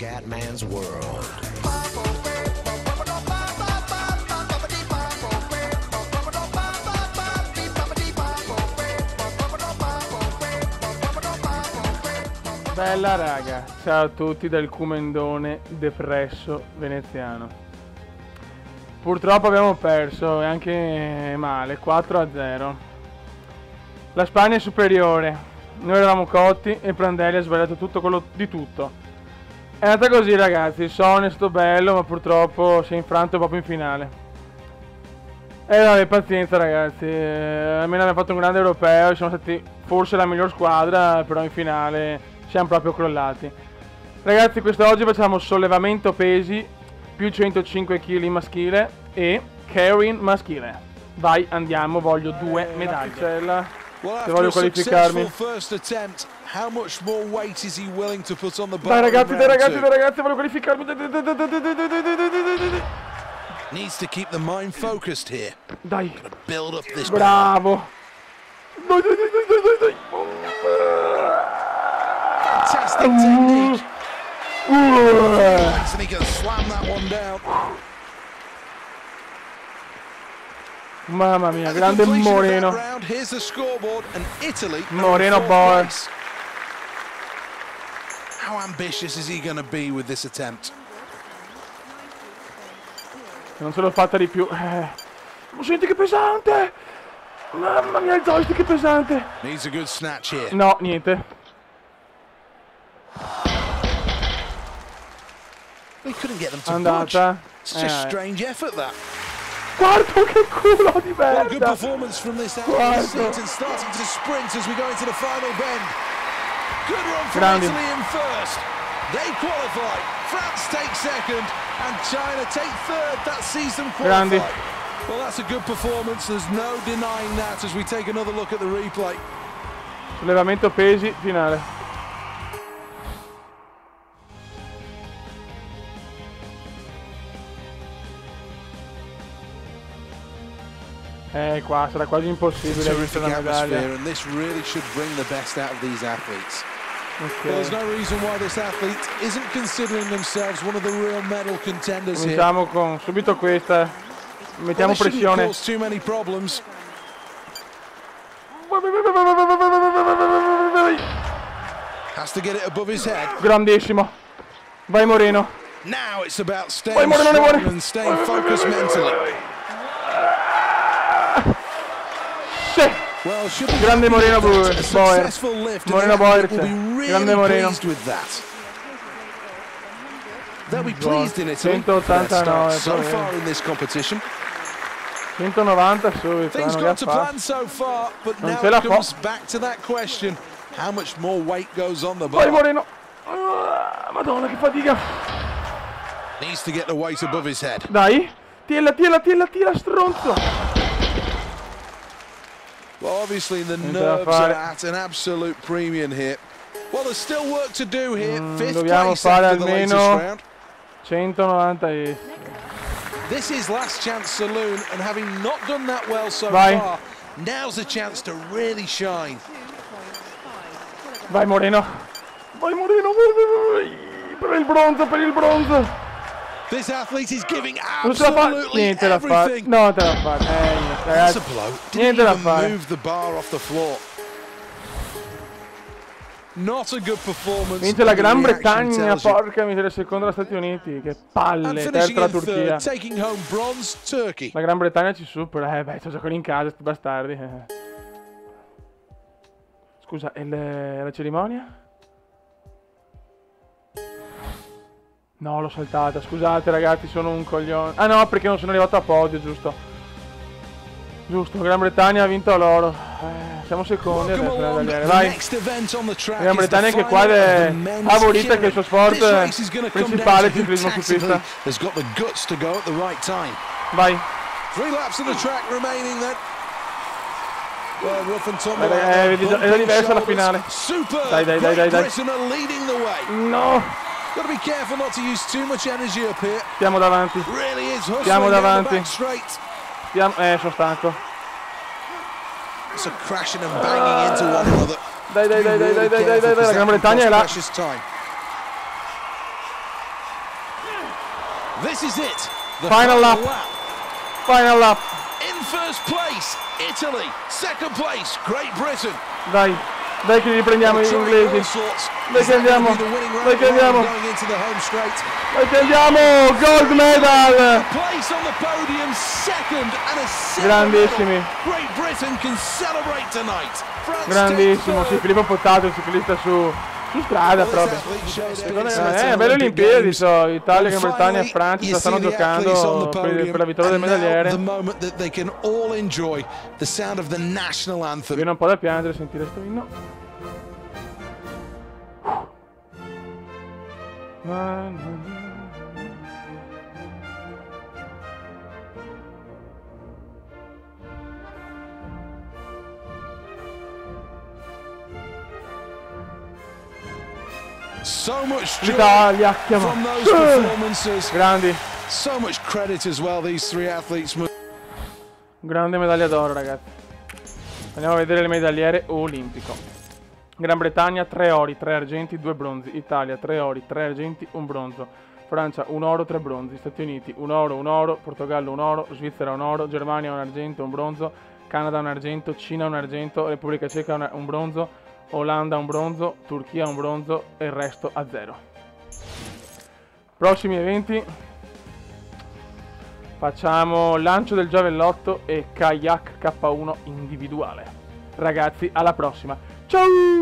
Scatman's World. Bella raga, ciao a tutti dal Cumendone depresso veneziano. Purtroppo abbiamo perso, e anche male, 4-0. La Spagna è superiore, noi eravamo cotti e Prandelli ha sbagliato tutto quello di tutto. È andata così ragazzi, il sonno è stato bello ma purtroppo si è infranto proprio in finale. E vabbè, pazienza ragazzi, almeno abbiamo fatto un grande europeo, siamo stati forse la miglior squadra, però in finale siamo proprio crollati. Ragazzi, quest'oggi facciamo sollevamento pesi più 105 kg maschile e carrying maschile. Vai, andiamo, voglio 2 medaglie. Se voglio qualificarmi. Dai ragazzi, voglio qualificarmi. Needs to keep the mind focused here. Dai. Build up this. Bravo. Dai. Fantastic technique. And he can slam that one down. Mamma mia, grande Moreno. Here's the scoreboard and Italy. Moreno boy. How ambitious is he going to be with this attempt? Non ce l'ho fatta di più. Ma senti che pesante! Mamma mia, il joystick è pesante! Needs a good snatch here. No, niente. We couldn't get them to Andata. It's just strange effort that. Guarda che culo di merda! Good performance from this athlete and starting to sprint as we go into the final bend. Good run from Italy in first. They qualify. France takes second and China take third. That sees them qualify. Well, that's a good performance. There's no denying that as we take another look at the replay. Sollevamento pesi finale. Qua sarà quasi impossibile vincere la medaglia. And this really should bring the best out of these athletes. Well, there's no reason why this athlete isn't considering themselves one of the real medal contenders here. Cominciamo con subito questa. Mettiamo pressione. Too many problems. Has to get it above his head. Grandissimo. Vai Moreno. Now it's about staying strong and staying focused mentally. Well, grande Moreno Boer. Moreno Boer. Grande Moreno. They'll be pleased in Italy for their start so far in this competition. 190 subito. Things got to plan so far, but now it comes back to that question: how much more weight goes on the bar? Vai Moreno. Madonna che fatica. Needs to get the weight above his head. Dai. Tira stronzo. Well, obviously the nerves are at an absolute premium here. Well, there's still work to do here. Fifth place after the latest round. 190. This is last chance saloon, and having not done that well so far, now's the chance to really shine. Vai Moreno. Vai Moreno. Per il bronzo. This athlete is giving absolutely everything. No, te la fa. That's a blow. Didn't even move the bar off the floor. Not a good performance. Vince la Gran Bretagna, porca miseria, seconda la Stati Uniti. Che palle, terza la Turchia. Taking home bronze, Turkey. La Gran Bretagna ci supera. Beh, giocano in casa, sti bastardi. Scusa, la cerimonia? No, l'ho saltata, scusate ragazzi, sono un coglione. Ah no, perché non sono arrivato a podio, giusto. Giusto, Gran Bretagna ha vinto l'oro. Siamo secondi adesso nella medagliere, vai. Gran Bretagna che qua è favorita, che il suo sport principale è il ciclismo su pista. Vai. Era diversa la finale. Dai. No. Got to be careful not to use too much energy up here. Stiamo davanti. Really is Stiamo davanti. Sono stanco. It's a crashing and banging into one another. Dai. La Gran Bretagna è là. This is it. The Final lap. Final lap. In first place, Italy. Second place, Great Britain. Dai, dai che riprendiamo gli inglesi. Dai che andiamo. Dai che andiamo. Dai che andiamo. Gold medal. Grandissimi. Grandissimo. Sì, Filippo Potato, il ciclista su strada proprio. Belle Olimpiadi, Italia, Gran Bretagna e Francia stanno giocando per la vittoria del medagliere. Viene un po' da piangere sentire sto inno. L'Italia chiama. Grandi. Grande medaglia d'oro, ragazzi. Andiamo a vedere le medagliere olimpico. Gran Bretagna 3 ori, 3 argenti, 2 bronzi. Italia 3 ori, 3 argenti, 1 bronzo. Francia 1 oro, 3 bronzi. Stati Uniti 1 oro, 1 oro. Portogallo 1 oro. Svizzera 1 oro. Germania 1 argento, 1 bronzo. Canada 1 argento. Cina 1 argento. Repubblica Ceca 1 bronzo. Olanda 1 bronzo. Turchia 1 bronzo. E il resto a 0. Prossimi eventi. Facciamo lancio del giavellotto e kayak K1 individuale. Ragazzi, alla prossima. Ciao!